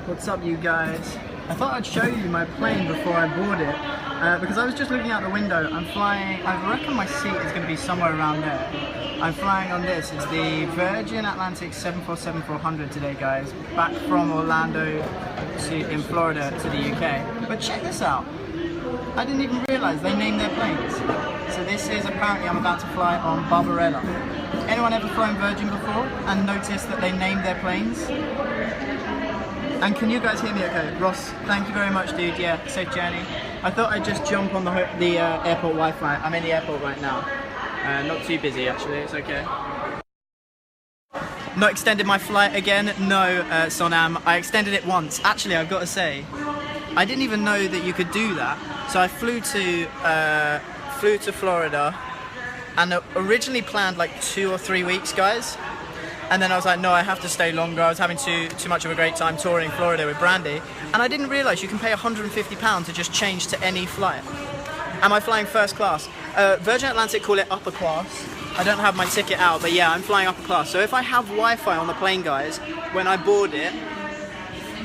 What's up, you guys? I thought I'd show you my plane before I board it because I was just looking out the window. I'm flying, I reckon my seat is going to be somewhere around there. I'm flying on this. It's the VirginAtlantic 747-400 today, guys. Back from Orlando in Florida to the UK. But check this out. I didn't even realise they named their planes. So this is apparently I'm about to fly on Barbarella. Anyone ever flown Virgin before and noticed that they named their planes? And can you guys hear me okay? Ross, thank you very much, dude. Yeah, safe journey. I thought I'd just jump on the airport Wi-Fi. I'm in the airport right now. Not too busy, actually. It's okay. Not extended my flight again? No, Sonam. I extended it once. Actually, I've got to say, I didn't even know that you could do that. So I flew to Florida, and originally planned like 2 or 3 weeks, guys. And then I was like, no, I have to stay longer. I was having too much of a great time touring Florida with Brandy. And I didn't realise you can pay £150 to just change to any flight. Am I flying first class? Virgin Atlantic call it upper class. I don't have my ticket out, but yeah, I'm flying upper class. So if I have Wi-Fi on the plane, guys, when I board it,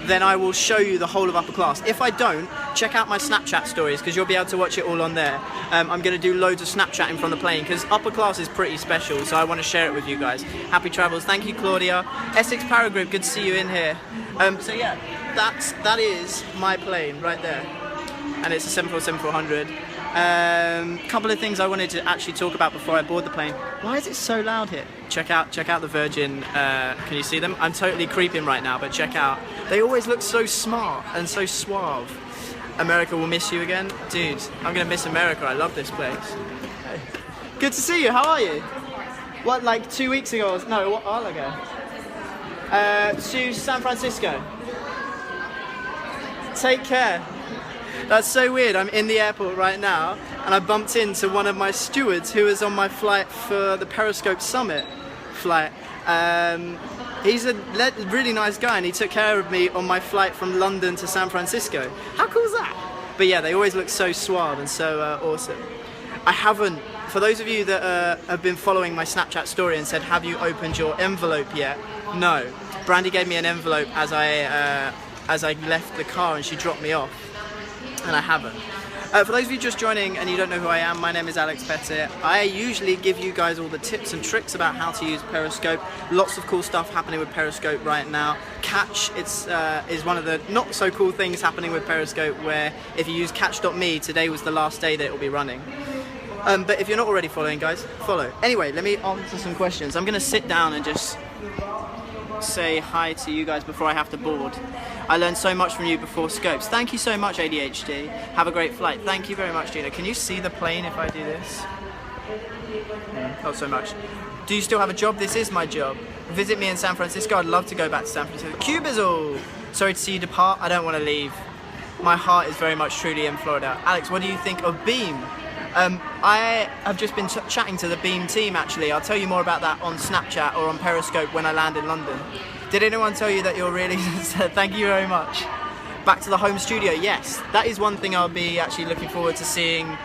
then I will show you the whole of upper class. If I don't, check out my Snapchat stories because you'll be able to watch it all on there. I'm going to do loads of Snapchatting from the plane because upper class is pretty special, so I want to share it with you guys. Happy travels. Thank you, Claudia. Essex Paragroup, good to see you in here. So yeah, that is my plane right there, and it's a 747-400. Couple of things I wanted to actually talk about before I board the plane. Why is it so loud here? Check out the Virgin. Can you see them? I'm totally creeping right now, but check out. They always look so smart and so suave. America will miss you again. Dude, I'm gonna miss America. I love this place. Hey. Good to see you. How are you? What, like 2 weeks ago? No, what, a while ago? To San Francisco. Take care. That's so weird. I'm in the airport right now and I bumped into one of my stewards who was on my flight for the Periscope Summit flight. He's a really nice guy and he took care of me on my flight from London to San Francisco. How cool is that? But yeah, they always look so suave and so awesome. I haven't, for those of you that have been following my Snapchat story and said, have you opened your envelope yet? No. Brandy gave me an envelope as I left the car and she dropped me off. And I haven't. For those of you just joining and you don't know who I am, my name is Alex Pettitt. I usually give you guys all the tips and tricks about how to use Periscope. Lots of cool stuff happening with Periscope right now. Catch is one of the not so cool things happening with Periscope, where if you use catch.me, today was the last day that it will be running. But if you're not already following, guys, follow. Anyway, let me answer some questions. I'm going to sit down and just say hi to you guys before I have to board. I learned so much from you before scopes. Thank you so much, ADHD. Have a great flight. Thank you very much, Gina. Can you see the plane if I do this? Not so much. Do you still have a job? This is my job. Visit me in San Francisco. I'd love to go back to San Francisco. Cubizzle! Sorry to see you depart. I don't want to leave. My heart is very much truly in Florida. Alex, what do you think of Beam? I have just been chatting to the Beam team, actually. I'll tell you more about that on Snapchat or on Periscope when I land in London. Did anyone tell you that you're really... Thank you very much. Back to the home studio. Yes, that is one thing I'll be actually looking forward to seeing,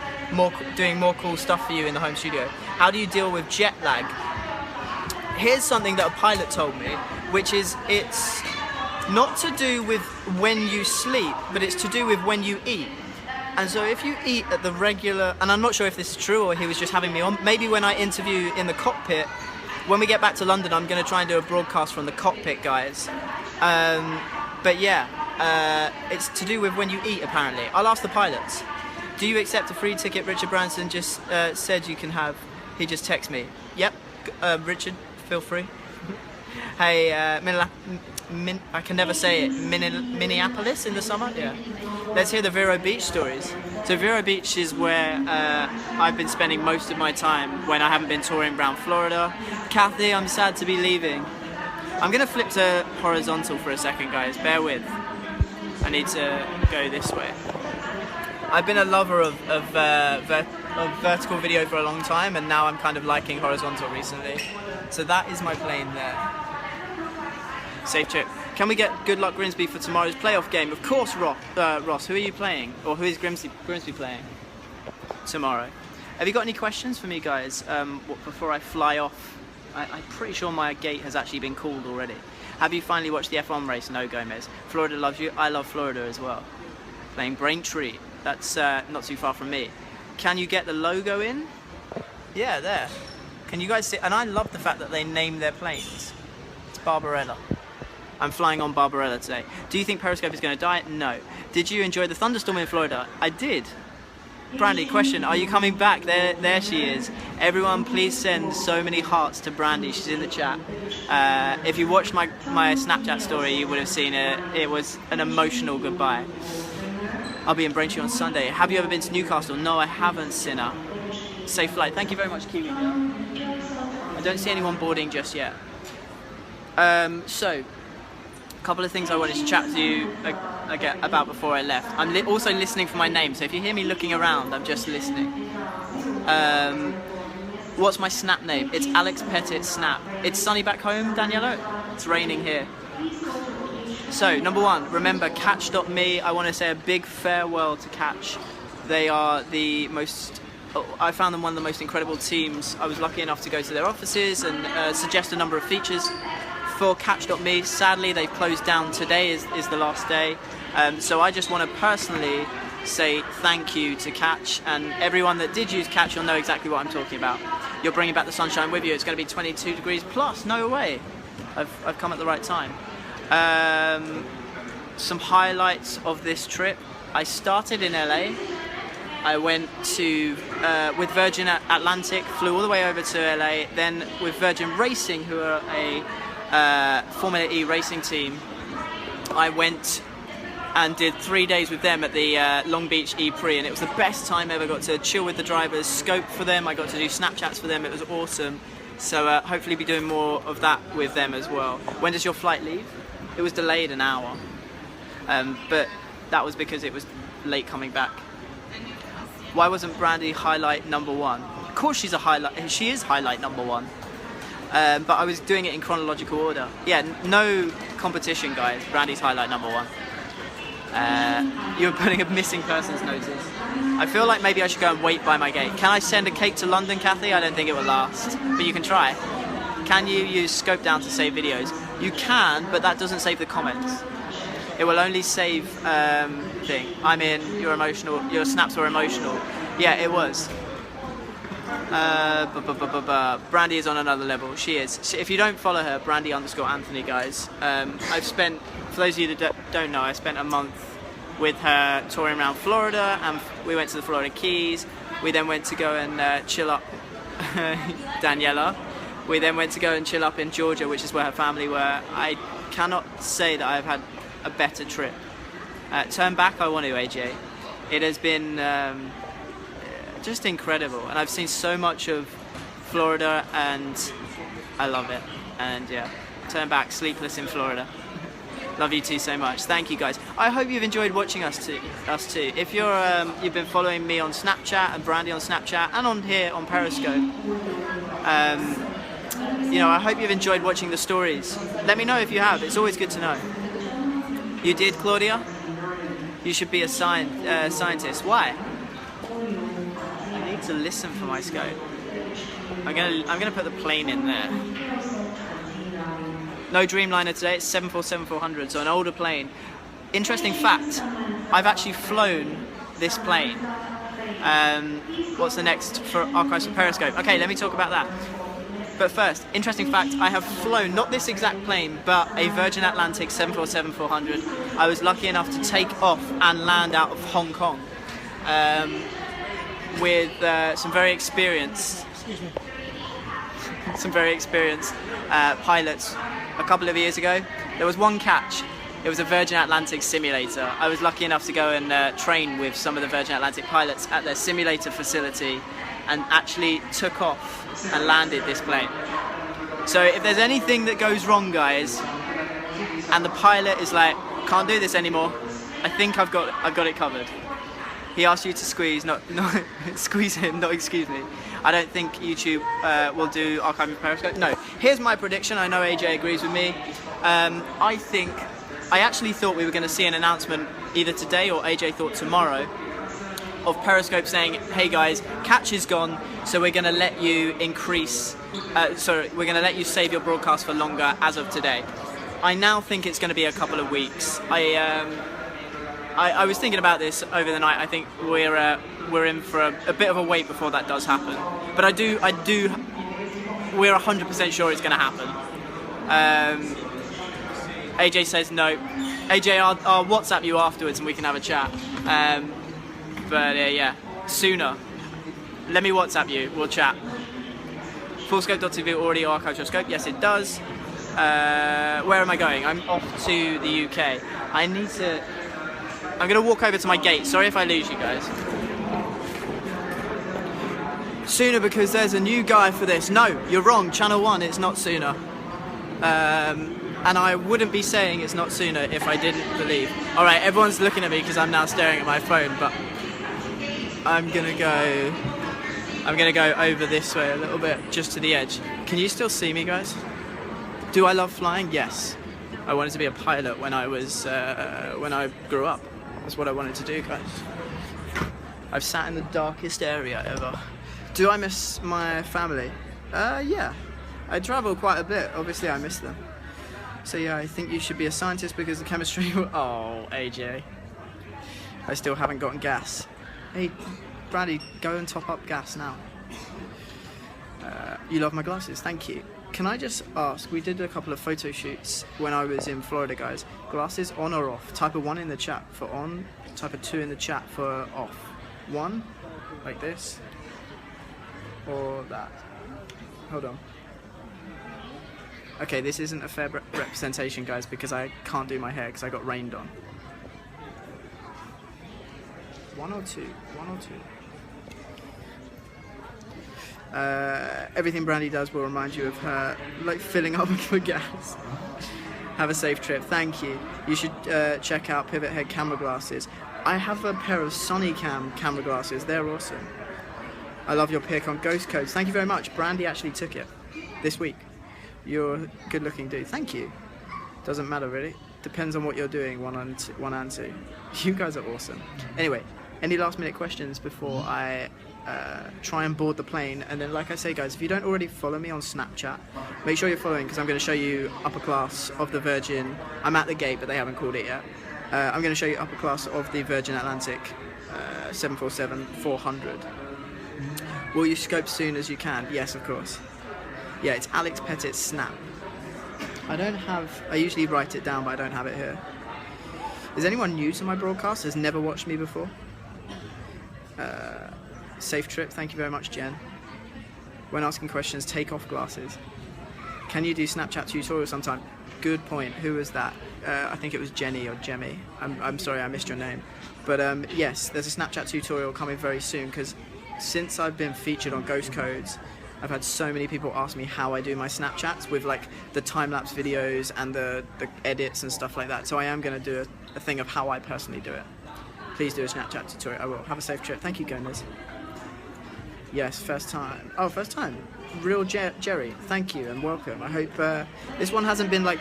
doing more cool stuff for you in the home studio. How do you deal with jet lag? Here's something that a pilot told me, which is it's not to do with when you sleep, but it's to do with when you eat. And so if you eat at the regular, and I'm not sure if this is true or he was just having me on, maybe when I interview in the cockpit, when we get back to London, I'm going to try and do a broadcast from the cockpit, guys. But yeah, it's to do with when you eat, apparently. I'll ask the pilots. Do you accept a free ticket? Richard Branson just said you can have. He just texted me. Yep, Richard, feel free. Hey, I can never say it. Minneapolis in the summer? Yeah. Let's hear the Vero Beach stories. So Vero Beach is where I've been spending most of my time when I haven't been touring around Florida. Kathy, I'm sad to be leaving. I'm going to flip to horizontal for a second, guys. Bear with. I need to go this way. I've been a lover of vertical video for a long time, and now I'm kind of liking horizontal recently. So that is my plane there. Safe trip. Can we get Good Luck Grimsby for tomorrow's playoff game? Of course, Ross. Who are you playing? Or who is Grimsby playing tomorrow? Have you got any questions for me, guys, before I fly off I'm pretty sure my gate has actually been called already. Have you finally watched the F1 race? No, Gomez. Florida loves you. I love Florida as well. Playing Braintree. That's not too far from me. Can you get the logo in? Yeah, there. Can you guys see? And I love the fact that they name their planes. It's Barbarella. I'm flying on Barbarella today. Do you think Periscope is going to die? No. Did you enjoy the thunderstorm in Florida? I did. Brandy, question, are you coming back? There she is. Everyone, please send so many hearts to Brandy. She's in the chat. If you watched my Snapchat story, you would have seen it. It was an emotional goodbye. I'll be in Braintree on Sunday. Have you ever been to Newcastle? No, I haven't, Sinner. Safe flight. Thank you very much, Kiwi girl. I don't see anyone boarding just yet. So, a couple of things I wanted to chat to you about before I left. I'm also listening for my name, so if you hear me looking around, I'm just listening. What's my Snap name? It's Alex Pettitt Snap. It's sunny back home, Daniela. It's raining here. So, number one, remember Catch.me. I want to say a big farewell to Catch. They are the most... I found them one of the most incredible teams. I was lucky enough to go to their offices and suggest a number of features for Catch.me. Sadly, they've closed down. Today is the last day. So I just want to personally say thank you to Catch, and everyone that did use Catch, you'll know exactly what I'm talking about. You're bringing back the sunshine with you. It's going to be 22 degrees plus. No way. I've come at the right time. Some highlights of this trip. I started in LA. I went to, with VirginAtlantic, flew all the way over to LA, then with Virgin Racing, who are a Formula E racing team, I went and did 3 days with them at the Long Beach E-Prix, and it was the best time ever. Got to chill with the drivers, scope for them, I got to do Snapchats for them, it was awesome. So hopefully be doing more of that with them as well. When does your flight leave? It was delayed an hour, but that was because it was late coming back. Why wasn't Brandy highlight number one? Of course she is highlight number one. But I was doing it in chronological order. Yeah, no competition, guys. Brandy's highlight number one. You were putting a missing persons notice. I feel like maybe I should go and wait by my gate. Can I send a cake to London, Kathy? I don't think it will last, but you can try. Can you use scope down to save videos? You can, but that doesn't save the comments. It will only save thing. I'm in. You're emotional. Your snaps were emotional. Yeah, it was. Brandy is on another level. She is. If you don't follow her, Brandy_Anthony, guys. I've spent, for those of you that don't know, I spent a month with her touring around Florida, and we went to the Florida Keys. We then went to go and chill up, Daniela. We then went to go and chill up in Georgia, which is where her family were. I cannot say that I've had a better trip. Turn back, I want to, AJ. It has been just incredible, and I've seen so much of Florida, and I love it. And yeah, turn back, sleepless in Florida. Love you too so much. Thank you, guys. I hope you've enjoyed watching us too. If you've been following me on Snapchat and Brandy on Snapchat and on here on Periscope, you know, I hope you've enjoyed watching the stories. Let me know if you have. It's always good to know. You did, Claudia? You should be a scientist. Why? I need to listen for my scope. I'm gonna put the plane in there. No Dreamliner today. It's 747-400, so an older plane. Interesting fact: I've actually flown this plane. What's the next for Archives for Periscope? Okay, let me talk about that. But first, interesting fact, I have flown, not this exact plane, but a VirginAtlantic 747-400. I was lucky enough to take off and land out of Hong Kong with some very experienced pilots a couple of years ago. There was one catch. It was a VirginAtlantic simulator. I was lucky enough to go and train with some of the VirginAtlantic pilots at their simulator facility, and actually took off and landed this plane. So if there's anything that goes wrong, guys, and the pilot is like, can't do this anymore, I think I've got it covered. He asked you to squeeze, not squeeze him, not excuse me. I don't think YouTube will do Archive of Periscope. No. Here's my prediction. I know AJ agrees with me. I actually thought we were going to see an announcement either today or AJ thought tomorrow of Periscope saying, hey guys, Catch is gone, So we're going to let you we're going to let you save your broadcast for longer as of today. I now think it's going to be a couple of weeks. I was thinking about this over the night. I think we're in for a bit of a wait before that does happen. But we're 100% sure it's going to happen. AJ says no. AJ, I'll WhatsApp you afterwards and we can have a chat. Yeah, sooner. Let me WhatsApp you. We'll chat. Fullscope.tv already archives your scope. Yes, it does. Where am I going? I'm off to the UK. I'm going to walk over to my gate. Sorry if I lose you guys. Sooner because there's a new guy for this. No, you're wrong. Channel 1, it's not Sooner. And I wouldn't be saying it's not Sooner if I didn't believe. Alright, everyone's looking at me because I'm now staring at my phone, but I'm gonna go over this way a little bit, just to the edge. Can you still see me, guys? Do I love flying? Yes. I wanted to be a pilot when I grew up. That's what I wanted to do, guys. I've sat in the darkest area ever. Do I miss my family? Yeah. I travel quite a bit. Obviously, I miss them. So yeah, I think you should be a scientist because the chemistry... Oh, AJ. I still haven't gotten gas. Hey, Bradley, go and top up gas now. You love my glasses, thank you. Can I just ask, we did a couple of photo shoots when I was in Florida, guys. Glasses on or off? Type of 1 in the chat for on, type of 2 in the chat for off. 1, like this, or that. Hold on. Okay, this isn't a fair representation, guys, because I can't do my hair because I got rained on. 1 or 2? 1 or 2? Everything Brandy does will remind you of her, like filling up with gas. Have a safe trip, thank you. You should check out Pivot Head camera glasses. I have a pair of Sonnycam camera glasses, they're awesome. I love your pick on ghost codes, thank you very much. Brandy actually took it this week. You're a good looking dude, thank you. Doesn't matter really, depends on what you're doing, one and two. You guys are awesome. Anyway, any last minute questions before I try and board the plane? And then, like I say, guys, if you don't already follow me on Snapchat, make sure you're following, because I'm going to show you upper class of the Virgin. I'm at the gate, but they haven't called it yet. I'm going to show you upper class of the VirginAtlantic 747-400. Will you scope soon as you can? Yes, of course. Yeah, it's Alex Pettitt Snap. I usually write it down, but I don't have it here. Is anyone new to my broadcast? Has never watched me before? Safe trip, thank you very much, Jen. When asking questions, take off glasses. Can you do Snapchat tutorial sometime? Good point. Who was that? I think it was Jenny or Jemmy. I'm sorry, I missed your name. But yes, there's a Snapchat tutorial coming very soon, because since I've been featured on Ghost Codes, I've had so many people ask me how I do my Snapchats with like the time-lapse videos and the edits and stuff like that. So I am going to do a thing of how I personally do it. Please do a Snapchat tutorial. I will. Have a safe trip. Thank you, Gomez. Yes, first time. Oh, first time. Real Jerry. Thank you and welcome. I hope this one hasn't been like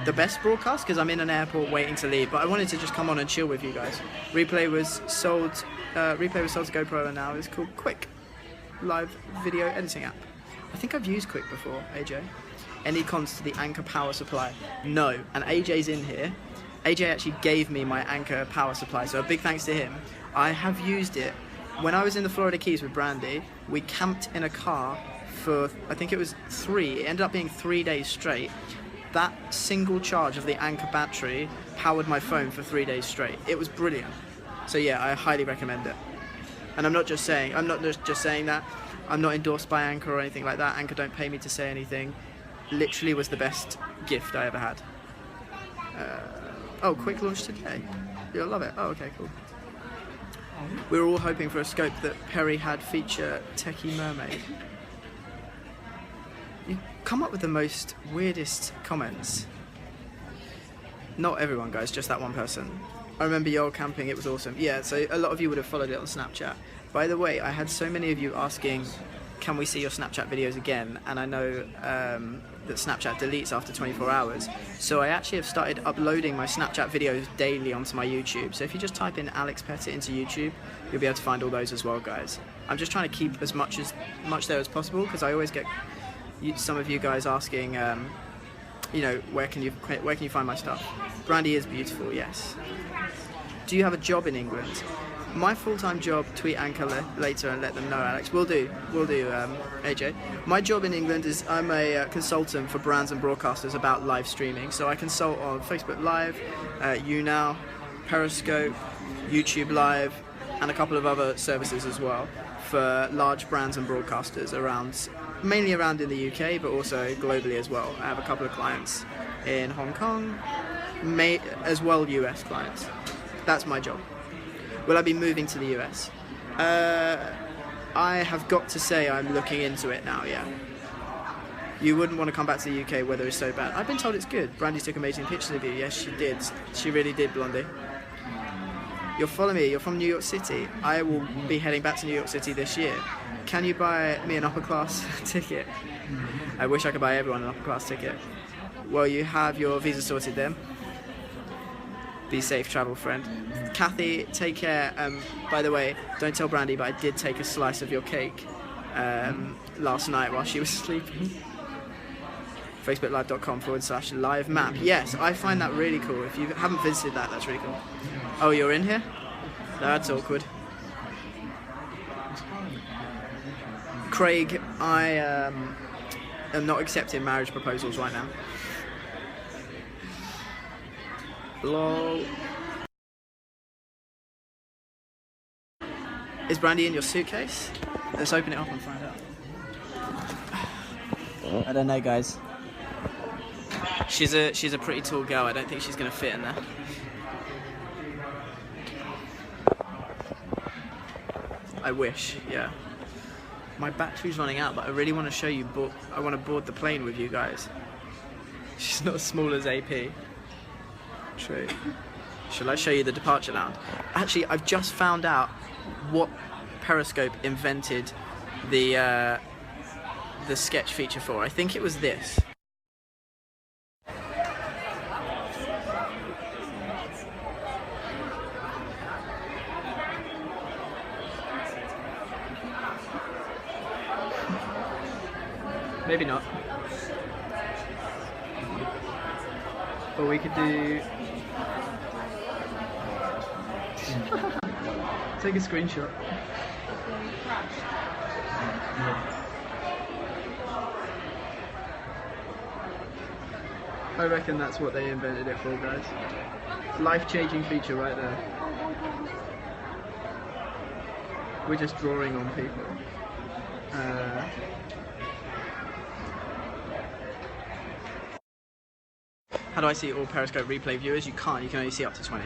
the best broadcast because I'm in an airport waiting to leave. But I wanted to just come on and chill with you guys. Replay was sold to GoPro, and now it's called Quick live video editing app. I think I've used Quick before, AJ. Any cons to the Anker power supply? No. And AJ's in here. AJ actually gave me my Anker power supply, so a big thanks to him. I have used it. When I was in the Florida Keys with Brandy, we camped in a car for, I think it was it ended up being 3 days straight. That single charge of the Anker battery powered my phone for 3 days straight. It was brilliant. So yeah, I highly recommend it. And I'm not just saying that. I'm not endorsed by Anker or anything like that. Anker don't pay me to say anything. Literally was the best gift I ever had. Oh, quick launch today. You'll love it. Oh, okay, cool. We were all hoping for a scope that Perry had feature Techie Mermaid. You come up with the most weirdest comments. Not everyone, guys, just that one person. I remember y'all camping, it was awesome. Yeah, so a lot of you would have followed it on Snapchat. By the way, I had so many of you asking, can we see your Snapchat videos again? And I know that Snapchat deletes after 24 hours. So I actually have started uploading my Snapchat videos daily onto my YouTube. So if you just type in Alex Pettitt into YouTube, you'll be able to find all those as well, guys. I'm just trying to keep as much there as possible, because I always get some of you guys asking, you know, where can you find my stuff? Brandy is beautiful, yes. Do you have a job in England? My full-time job, tweet Anchor later and let them know, Alex. Will do, AJ. My job in England is I'm a consultant for brands and broadcasters about live streaming. So I consult on Facebook Live, YouNow, Periscope, YouTube Live, and a couple of other services as well for large brands and broadcasters mainly around in the UK, but also globally as well. I have a couple of clients in Hong Kong, as well US clients. That's my job. Will I be moving to the US? I have got to say I'm looking into it now, yeah. You wouldn't want to come back to the UK, weather is so bad. I've been told it's good. Brandy took amazing pictures of you. Yes, she did. She really did, Blondie. You'll follow me. You're from New York City. I will be heading back to New York City this year. Can you buy me an upper class ticket? I wish I could buy everyone an upper class ticket. Well, you have your visa sorted then. Be safe, travel friend. Kathy, take care. By the way, don't tell Brandy, but I did take a slice of your cake last night while she was sleeping. FacebookLive.com/live map. Yes, I find that really cool. If you haven't visited that, that's really cool. Oh, you're in here? That's awkward. Craig, I am not accepting marriage proposals right now. Lol. Is Brandy in your suitcase? Let's open it up and find out. I don't know, guys. She's a pretty tall girl. I don't think she's gonna fit in there. I wish, yeah. My battery's running out, but I really want to show you. I want to board the plane with you guys. She's not as small as AP. True. Shall I show you the departure lounge? Actually, I've just found out what Periscope invented the sketch feature for. I think it was this. Maybe not. Or we could do... Take a screenshot. I reckon that's what they invented it for, guys. Life-changing feature right there. We're just drawing on people. How do I see all Periscope replay viewers? You can't, you can only see up to 20.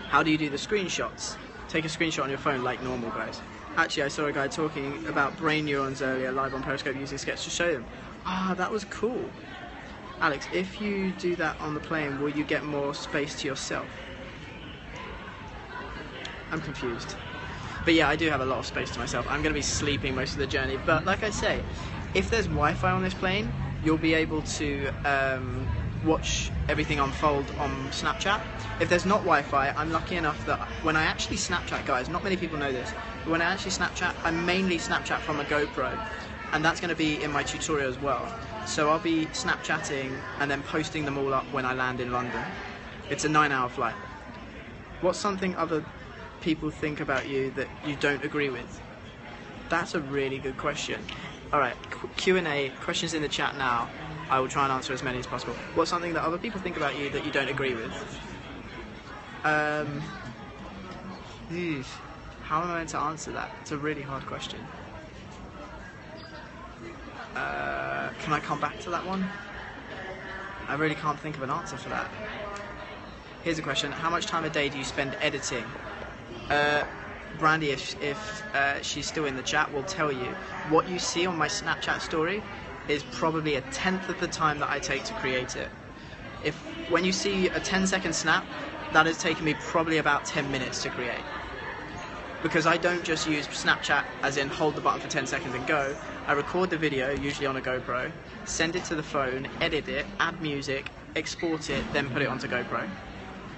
How do you do the screenshots? Take a screenshot on your phone like normal, guys. Actually, I saw a guy talking about brain neurons earlier live on Periscope using Sketch to show them. Ah, that was cool. Alex, if you do that on the plane, will you get more space to yourself? I'm confused. But yeah, I do have a lot of space to myself. I'm going to be sleeping most of the journey. But like I say, if there's Wi-Fi on this plane, you'll be able to watch everything unfold on Snapchat. If there's not Wi-Fi, I'm lucky enough that when I actually Snapchat, guys, not many people know this, but when I actually Snapchat, I mainly Snapchat from a GoPro, and that's going to be in my tutorial as well. So I'll be Snapchatting and then posting them all up when I land in London. It's a 9-hour flight. What's something other people think about you that you don't agree with? That's a really good question. Alright, Q&A, questions in the chat now. I will try and answer as many as possible. What's something that other people think about you that you don't agree with? How am I meant to answer that? It's a really hard question. Can I come back to that one? I really can't think of an answer for that. Here's a question. How much time a day do you spend editing? Brandy, if she's still in the chat, will tell you. What you see on my Snapchat story is probably 1/10 of the time that I take to create it. When you see a 10-second snap, that has taken me probably about 10 minutes to create. Because I don't just use Snapchat as in hold the button for 10 seconds and go. I record the video, usually on a GoPro, send it to the phone, edit it, add music, export it, then put it onto GoPro.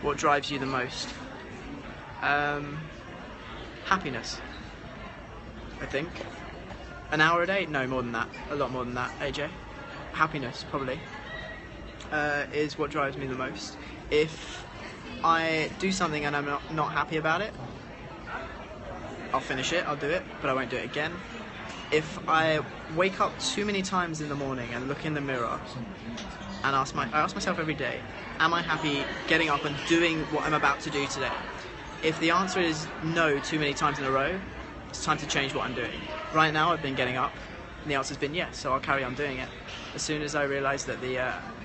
What drives you the most? Happiness. I think. An hour a day? No, more than that. A lot more than that, AJ. Happiness, probably, is what drives me the most. If I do something and I'm not happy about it, I'll finish it, I'll do it, but I won't do it again. If I wake up too many times in the morning and look in the mirror and I ask myself every day, am I happy getting up and doing what I'm about to do today? If the answer is no too many times in a row, it's time to change what I'm doing. Right now I've been getting up and the answer's been yes, so I'll carry on doing it. As soon as I realise that the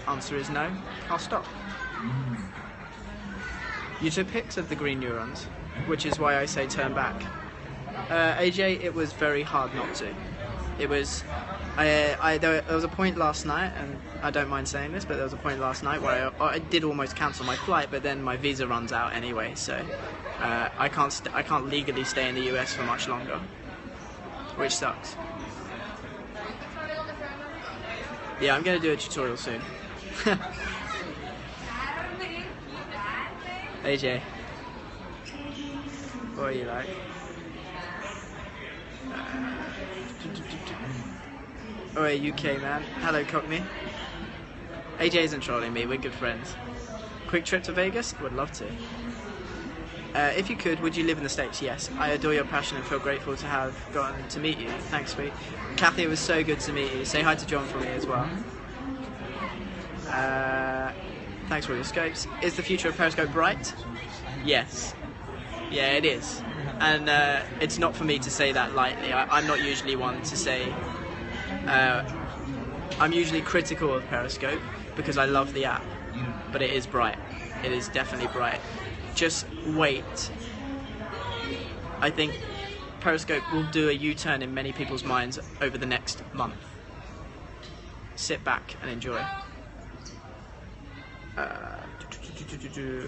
answer is no, I'll stop. You took pics of the green neurons, which is why I say turn back. AJ, it was very hard not to. It was, there was a point last night, and I don't mind saying this, but there was a point last night where I did almost cancel my flight, but then my visa runs out anyway, so I can't legally stay in the US for much longer, which sucks. Yeah, I'm going to do a tutorial soon. AJ, what are you like? Alright, UK man. Hello, Cockney. AJ isn't trolling me, we're good friends. Quick trip to Vegas? Would love to. If you could, would you live in the States? Yes. I adore your passion and feel grateful to have gotten to meet you. Thanks, sweet. Kathy, it was so good to meet you. Say hi to John for me as well. Thanks for all your scopes. Is the future of Periscope bright? Yes. Yeah, it is. And it's not for me to say that lightly. I'm not usually one to say... I'm usually critical of Periscope because I love the app, but it is bright. It is definitely bright. Just wait. I think Periscope will do a U-turn in many people's minds over the next month. Sit back and enjoy. A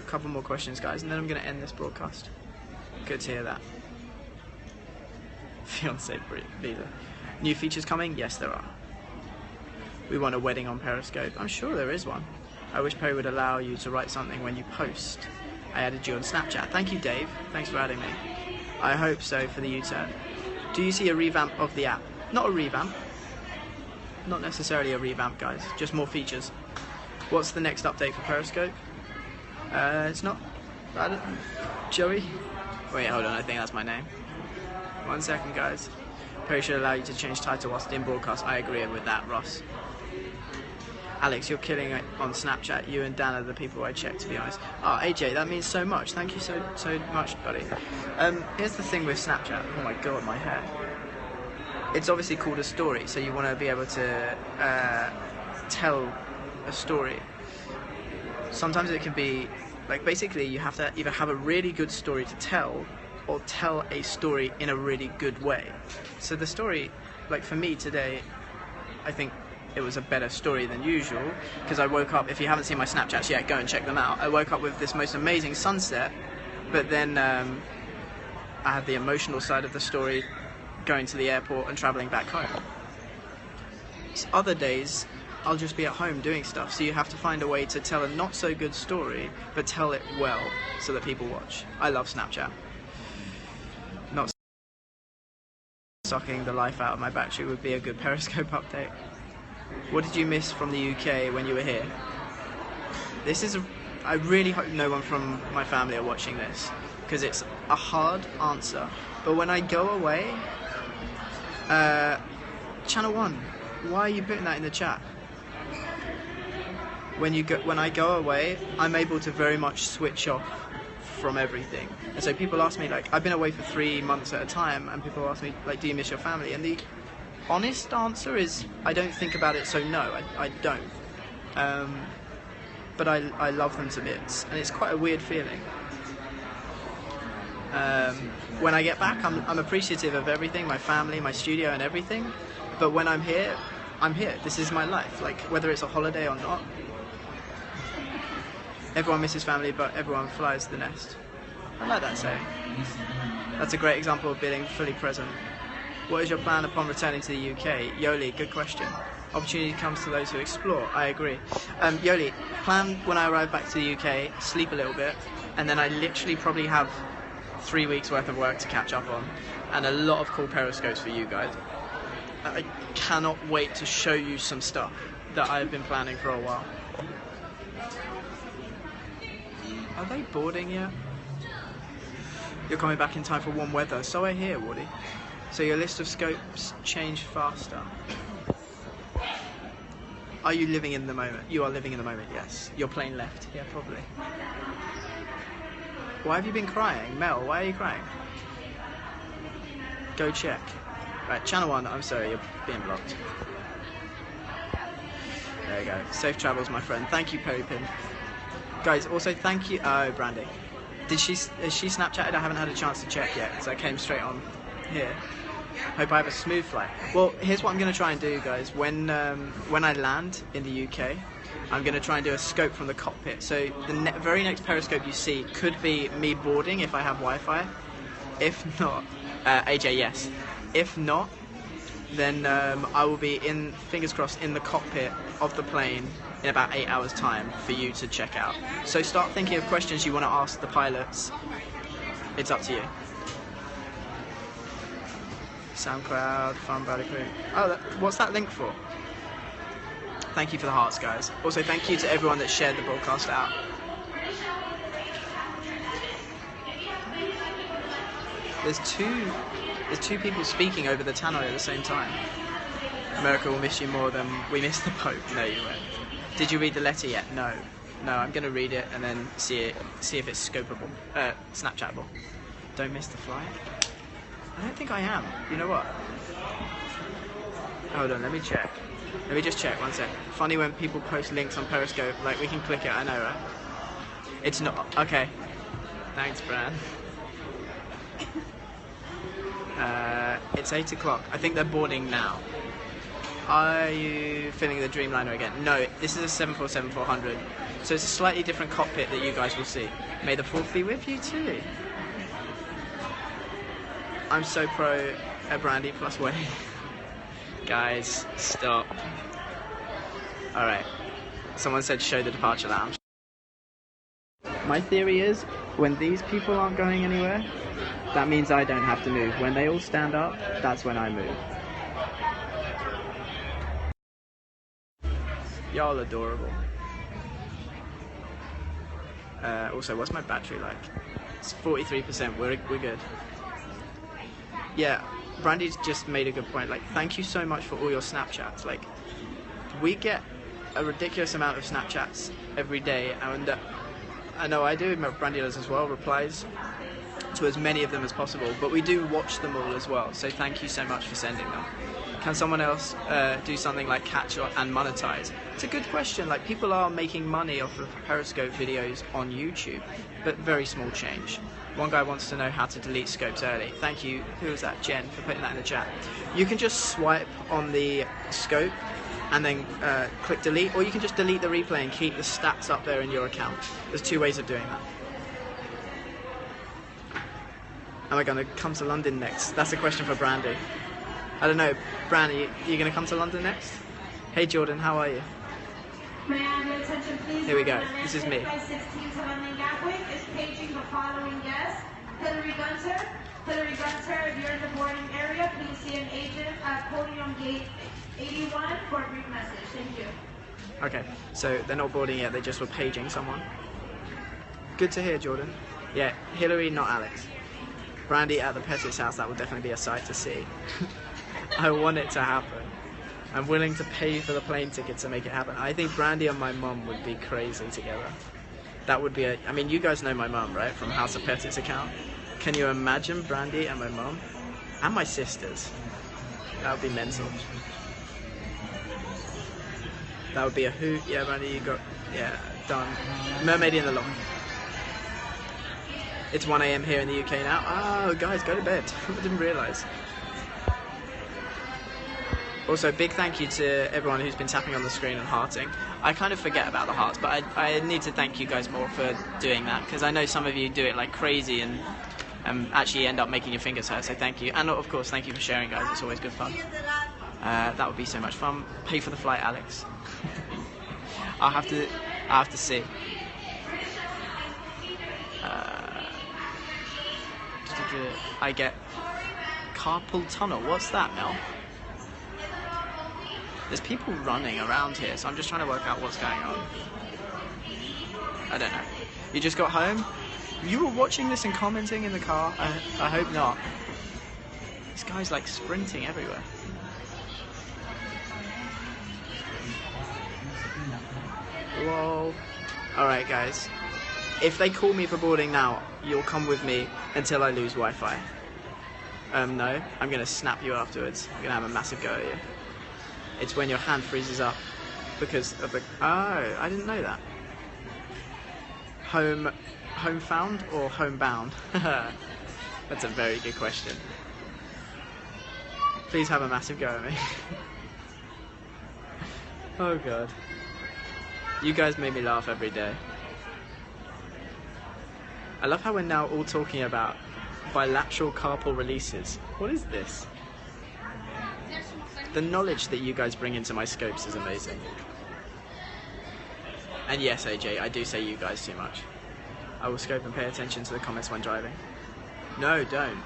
couple more questions, guys, and then I'm going to end this broadcast. Good to hear that. Fiance Visa. New features coming? Yes, there are. We want a wedding on Periscope. I'm sure there is one. I wish Perry would allow you to write something when you post. I added you on Snapchat. Thank you, Dave. Thanks for adding me. I hope so for the U-turn. Do you see a revamp of the app? Not a revamp. Not necessarily a revamp, guys. Just more features. What's the next update for Periscope? It's not... Joey? Wait, hold on. I think that's my name. 1 second, guys. Perry should allow you to change title whilst in broadcast. I agree with that, Ross. Alex, you're killing it on Snapchat. You and Dan are the people I check, to be honest. Oh, AJ, that means so much. Thank you so much, buddy. Here's the thing with Snapchat. Oh my god, my hair. It's obviously called a story, so you want to be able to tell a story. Sometimes it can be, like, basically you have to either have a really good story to tell or tell a story in a really good way. So the story, like for me today, I think it was a better story than usual because I woke up, if you haven't seen my Snapchats yet, go and check them out. I woke up with this most amazing sunset, but then I had the emotional side of the story, going to the airport and travelling back home. So other days, I'll just be at home doing stuff, so you have to find a way to tell a not so good story, but tell it well so that people watch. I love Snapchat. Not sucking the life out of my battery would be a good Periscope update. What did you miss from the UK when you were here? I really hope no one from my family are watching this, because it's a hard answer. But when I go away, Channel 1, why are you putting that in the chat? When I go away, I'm able to very much switch off from everything. And so people ask me, like, I've been away for 3 months at a time, and people ask me, like, do you miss your family? And the honest answer is, I don't think about it, so no, I don't. But I love them to bits, and it's quite a weird feeling. When I get back, I'm appreciative of everything, my family, my studio and everything, but when I'm here, this is my life, like, whether it's a holiday or not. Everyone misses family, but everyone flies the nest. I like that saying. That's a great example of being fully present. What is your plan upon returning to the UK? Yoli, good question. Opportunity comes to those who explore. I agree. Yoli, plan when I arrive back to the UK, sleep a little bit, and then I literally probably have 3 weeks worth of work to catch up on. and a lot of cool periscopes for you guys. I cannot wait to show you some stuff that I've been planning for a while. Are they boarding yet? You're coming back in time for warm weather, so I hear, Woody. So your list of scopes changed faster. Are you living in the moment? You are living in the moment, yes. Your plane left. Yeah, probably. Why have you been crying? Mel, why are you crying? Go check. Right, channel 1, I'm sorry, you're being blocked. There you go. Safe travels, my friend. Thank you, Perrypin. Guys, also thank you. Oh, Brandy. Has she Snapchatted? I haven't had a chance to check yet, because I came straight on here. Hope I have a smooth flight. Well, here's what I'm going to try and do, guys. When I land in the UK, I'm going to try and do a scope from the cockpit. So the very next periscope you see could be me boarding if I have Wi-Fi. If not, AJ, yes. If not, then I will be in, fingers crossed, in the cockpit of the plane in about 8 hours' time for you to check out. So start thinking of questions you want to ask the pilots. It's up to you. SoundCloud, Fun Body Crew. Oh, what's that link for? Thank you for the hearts, guys. Also, thank you to everyone that shared the broadcast out. There's two people speaking over the tannoy at the same time. America will miss you more than we miss the Pope. No, you won't. Did you read the letter yet? No. No, I'm going to read it and then see if it's scopeable, Snapchatable. Don't miss the flight. I don't think I am. You know what? Hold on, let me check. Let me just check, one sec. Funny when people post links on Periscope, like we can click it, I know, right? It's not. Okay. Thanks, Bran. It's 8 o'clock. I think they're boarding now. Are you filling the Dreamliner again? No, this is a 747-400. So it's a slightly different cockpit that you guys will see. May the 4th be with you too. I'm so pro Brandy plus Wayne. Guys, stop. Alright. Someone said show the departure lounge. My theory is, when these people aren't going anywhere, that means I don't have to move. When they all stand up, that's when I move. Y'all adorable. Also, what's my battery like? It's 43%, we're good. Yeah, Brandy's just made a good point. Like, thank you so much for all your Snapchats. Like, we get a ridiculous amount of Snapchats every day, and I know I do, Brandy does as well, replies to as many of them as possible, but we do watch them all as well, so thank you so much for sending them. Can someone else do something like Catch and monetize? It's a good question. Like, people are making money off of Periscope videos on YouTube, but very small change. One guy wants to know how to delete scopes early. Thank you. Who was that? Jen, for putting that in the chat. You can just swipe on the scope and then click delete, or you can just delete the replay and keep the stats up there in your account. There's 2 ways of doing that. Am I going to come to London next? That's a question for Brandy. I don't know. Brandy, you going to come to London next? Hey Jordan, how are you? May I have your attention, please? Here we go. This is me. 16 to London Gatwick is paging the following guests. Hillary Gunter. Hillary Gunter, if you're in the boarding area, please see an agent at podium gate 81 for a brief message. Thank you. Okay, so they're not boarding yet, they just were paging someone. Good to hear, Jordan. Yeah, Hillary, not Alex. Brandy at the Pettit's house, that would definitely be a sight to see. I want it to happen. I'm willing to pay for the plane ticket to make it happen. I think Brandy and my mum would be crazy together. That would be I mean, you guys know my mum, right? From House of Pettit's account. Can you imagine Brandy and my mum? And my sisters. That would be mental. That would be a hoot. Yeah, Brandy, you got... Yeah, done. Mermaid in the loft. It's 1 AM here in the UK now. Oh, guys, go to bed. I didn't realise. Also, big thank you to everyone who's been tapping on the screen and hearting. I kind of forget about the hearts, but I need to thank you guys more for doing that, because I know some of you do it like crazy and actually end up making your fingers hurt, so thank you. And of course, thank you for sharing, guys. It's always good fun. That would be so much fun. Pay for the flight, Alex. I'll have to see. I get Carpool tunnel. What's that, Mel? There's people running around here, so I'm just trying to work out what's going on. I don't know. You just got home? You were watching this and commenting in the car? I hope not. This guy's like sprinting everywhere. Whoa. Alright guys, if they call me for boarding now, you'll come with me until I lose Wi-Fi. No, I'm going to snap you afterwards. I'm going to have a massive go at you. It's when your hand freezes up because of the... Oh, I didn't know that. Home found or homebound? That's a very good question. Please have a massive go at me. Oh god. You guys made me laugh every day. I love how we're now all talking about bilateral carpal releases. What is this? The knowledge that you guys bring into my scopes is amazing. And yes, AJ, I do say you guys too much. I will scope and pay attention to the comments when driving. No, don't.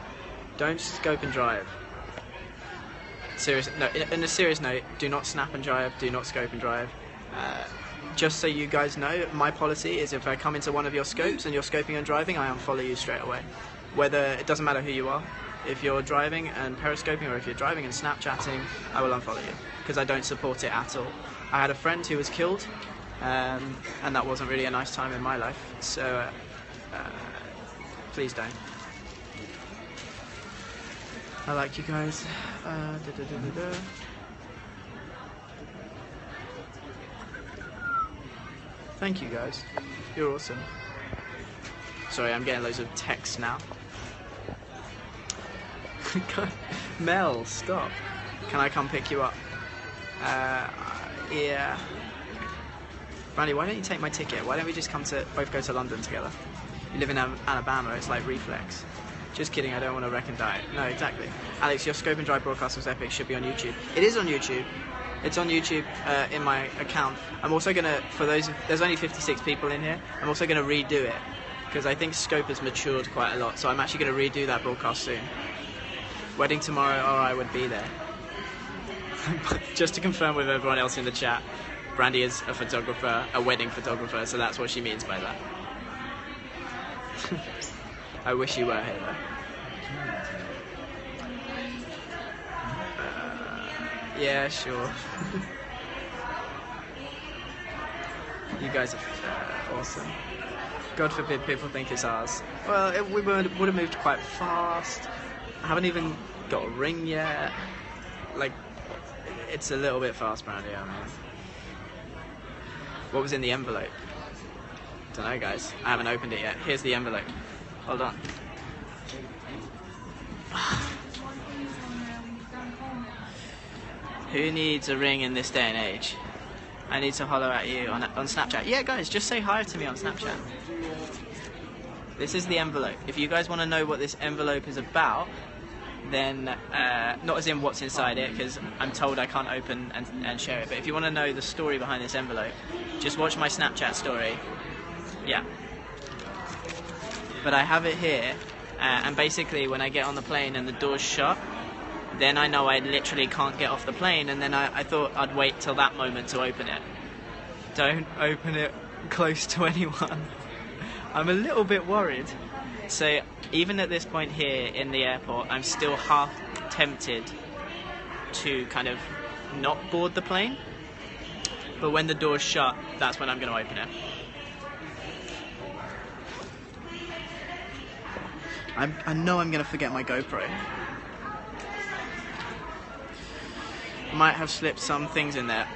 Don't scope and drive. In a serious note, do not snap and drive, do not scope and drive. Just so you guys know, my policy is if I come into one of your scopes and you're scoping and driving, I unfollow you straight away. It doesn't matter who you are. If you're driving and periscoping, or if you're driving and Snapchatting, I will unfollow you, because I don't support it at all. I had a friend who was killed, and that wasn't really a nice time in my life, so please don't. I like you guys. Thank you guys. You're awesome. Sorry, I'm getting loads of texts now. Mel, stop. Can I come pick you up? Yeah. Brandy, why don't you take my ticket? Why don't we just both go to London together? You live in Alabama, it's like reflex. Just kidding, I don't want to wreck and die. No, exactly. Alex, your scope and drive broadcast was epic. Should be on YouTube. It is on YouTube. It's on YouTube in my account. I'm also going to, there's only 56 people in here, I'm also going to redo it, because I think scope has matured quite a lot, so I'm actually going to redo that broadcast soon. Wedding tomorrow, or I would be there. Just to confirm with everyone else in the chat, Brandy is a photographer, a wedding photographer, so that's what she means by that. I wish you were here though. Yeah, sure. You guys are awesome. God forbid people think it's ours. Well, we would have moved quite fast. I haven't even got a ring yet. Like, it's a little bit fast, Brandy, I mean. What was in the envelope? Don't know, guys. I haven't opened it yet. Here's the envelope. Hold on. Who needs a ring in this day and age? I need to holler at you on Snapchat. Yeah, guys, just say hi to me on Snapchat. This is the envelope. If you guys want to know what this envelope is about, then, not as in what's inside it, because I'm told I can't open and share it, but if you want to know the story behind this envelope, just watch my Snapchat story. Yeah. But I have it here, and basically when I get on the plane and the door's shut, then I know I literally can't get off the plane, and then I thought I'd wait till that moment to open it. Don't open it close to anyone. I'm a little bit worried. So even at this point here in the airport, I'm still half tempted to kind of not board the plane. But when the door's shut, that's when I'm going to open it. I know I'm going to forget my GoPro. Might have slipped some things in there.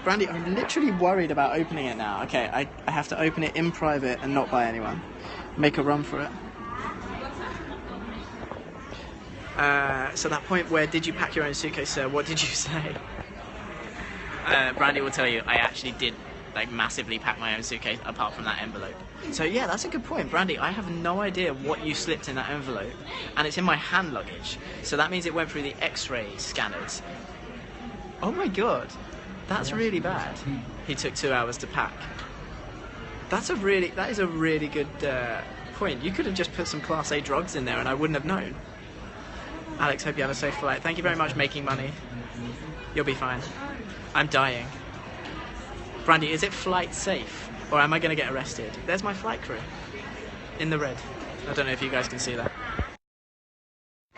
Brandy, I'm literally worried about opening it now. Okay, I have to open it in private and not by anyone. Make a run for it. So that point where, did you pack your own suitcase, sir? What did you say? Brandy will tell you, I actually did like massively pack my own suitcase apart from that envelope. So yeah, that's a good point. Brandy, I have no idea what you slipped in that envelope, and it's in my hand luggage. So that means it went through the X-ray scanners. Oh my god, that's really bad. He took 2 hours to pack. That is a really good point. You could have just put some Class A drugs in there and I wouldn't have known. Alex, hope you have a safe flight. Thank you very much, making money. You'll be fine. I'm dying. Brandy, is it flight safe? Or am I going to get arrested? There's my flight crew. In the red. I don't know if you guys can see that.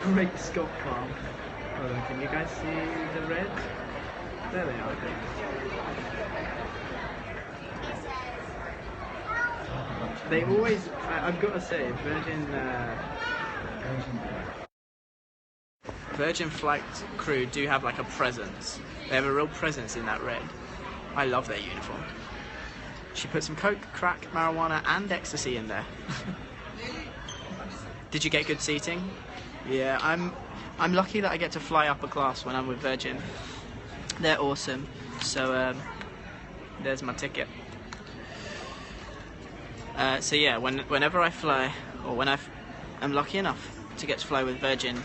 Great Scott Farm. Hold on, can you guys see the red? There they are, I think. They always, I've got to say, Virgin flight crew do have like a presence. They have a real presence in that red. I love their uniform. She put some coke, crack, marijuana and ecstasy in there. Did you get good seating? Yeah, I'm lucky that I get to fly upper class when I'm with Virgin. They're awesome. So there's my ticket. So yeah, whenever I fly, or when I'm lucky enough to get to fly with Virgin,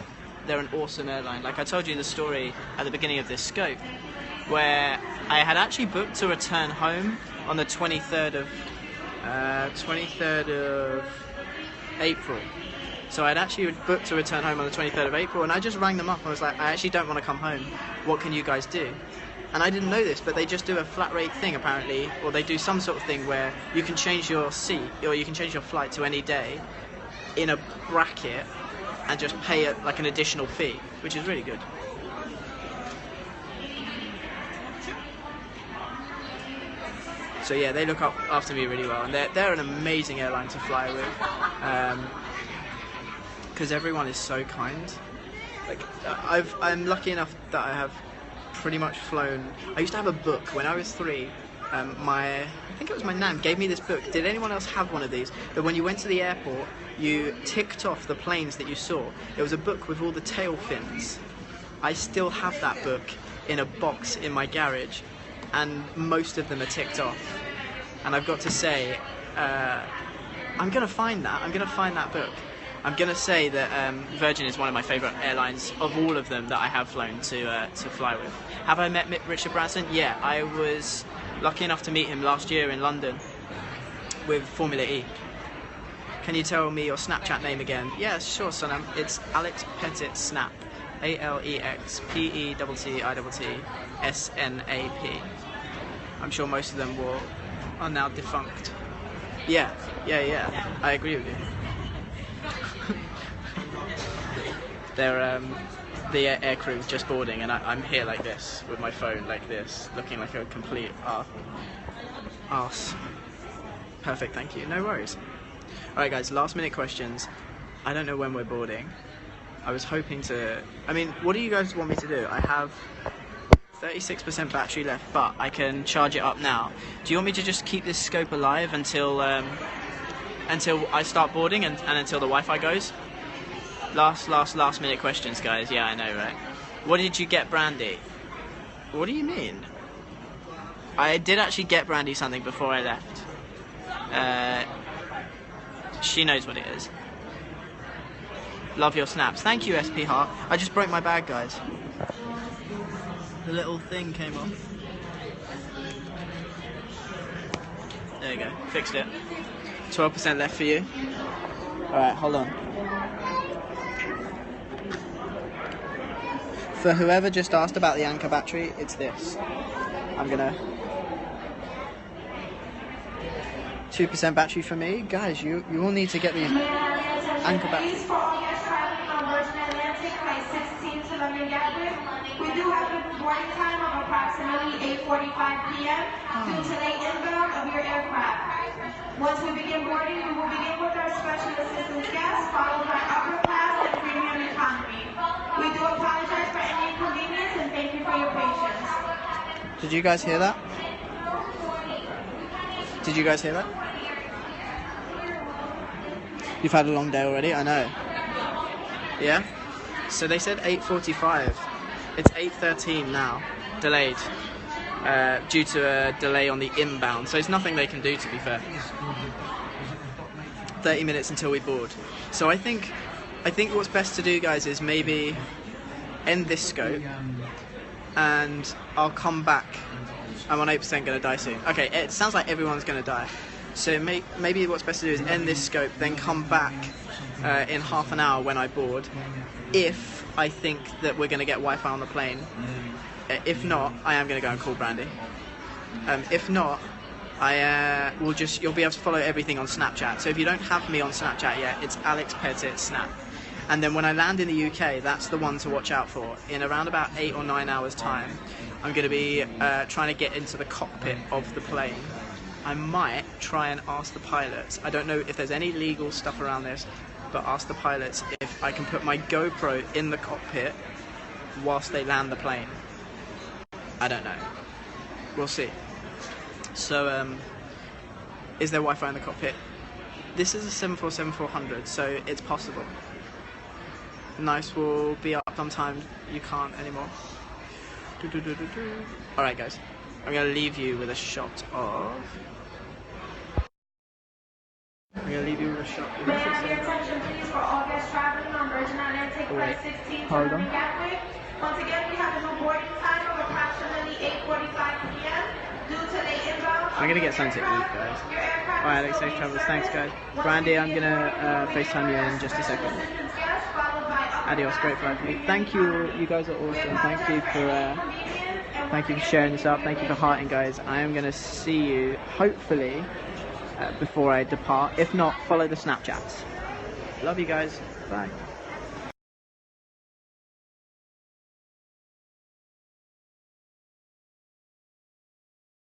they're an awesome airline. Like I told you the story at the beginning of this scope, where I had actually booked to return home on the 23rd of April. So I'd actually booked to return home on the 23rd of April, and I just rang them up and I was like, I actually don't want to come home. What can you guys do? And I didn't know this, but they just do a flat rate thing apparently, or they do some sort of thing where you can change your seat, or you can change your flight to any day in a bracket and just pay like an additional fee, which is really good. So yeah, they look up after me really well, and they're an amazing airline to fly with, because everyone is so kind. Like I'm lucky enough that I have pretty much flown. I used to have a book when I was 3. I think it was my nan gave me this book. Did anyone else have one of these? That when you went to the airport, you ticked off the planes that you saw. It was a book with all the tail fins. I still have that book in a box in my garage, and most of them are ticked off. And I've got to say, I'm gonna find that. I'm gonna find that book. I'm gonna say that Virgin is one of my favourite airlines of all of them that I have flown to fly with. Have I met Richard Branson? Yeah, I was lucky enough to meet him last year in London with Formula E. Can you tell me your Snapchat name again? Yeah, sure, son. It's Alex Pettitt Snap. ALEXPETTITSNAP. I'm sure most of them are now defunct. Yeah. I agree with you. They're the air crew is just boarding, and I'm here like this with my phone like this, looking like a complete arse. Perfect, thank you. No worries. Alright guys, last minute questions. I don't know when we're boarding. I was hoping to... I mean, what do you guys want me to do? I have 36% battery left, but I can charge it up now. Do you want me to just keep this scope alive until I start boarding and until the Wi-Fi goes? Last minute questions, guys. Yeah, I know, right? What did you get Brandy? What do you mean? I did actually get Brandy something before I left. She knows what it is. Love your snaps. Thank you, SP Heart. I just broke my bag, guys. The little thing came off. There you go. Fixed it. 12% left for you. Alright, hold on. For whoever just asked about the Anchor battery, it's this. I'm gonna... 2% battery for me. Guys, you all need to get the Anchor battery. For all your traveling on VirginAtlantic Flight 16 to London Gatwick, we do have a boarding time of approximately 8:45 p.m. due to late inbound of your aircraft. Once we begin boarding, we will begin with our special assistance guests, followed by upper class and premium economy. We do apologize for any inconvenience and thank you for your patience. Did you guys hear that? Did you guys hear that? You've had a long day already, I know. Yeah? So they said 8:45. It's 8:13 now. Delayed. Due to a delay on the inbound. So it's nothing they can do, to be fair. 30 minutes until we board. So I think what's best to do, guys, is maybe end this scope and I'll come back. I'm on 8% going to die soon. Okay, it sounds like everyone's going to die. So maybe what's best to do is end this scope, then come back in half an hour when I board, if I think that we're going to get Wi-Fi on the plane. If not, I am going to go and call Brandy. If not, you'll be able to follow everything on Snapchat. So if you don't have me on Snapchat yet, it's Alex Pettitt Snap. And then when I land in the UK, that's the one to watch out for. In around about 8 or 9 hours time, I'm going to be trying to get into the cockpit of the plane. I might try and ask the pilots, I don't know if there's any legal stuff around this, but ask the pilots if I can put my GoPro in the cockpit whilst they land the plane. I don't know. We'll see. So, is there Wi-Fi in the cockpit? This is a 747-400, so it's possible. Nice will be up sometime. You can't anymore. Alright guys, I'm going to leave you with a shot of... May I have your attention please for all guests traveling on VirginAtlantic Flight 16 to Gatwick. Once again, we have a new boarding time of approximately 8:45 p.m. due to the inbound. I'm gonna get something to eat, guys. Alright, Alex, safe travels. Thanks, guys. Brandy, I'm gonna FaceTime you in just a second. Adios, great flight for me. Thank you, you guys are awesome. Thank you for sharing this up. Thank you for hearting, guys. I am gonna see you, hopefully, before I depart. If not, follow the Snapchats. Love you guys. Bye.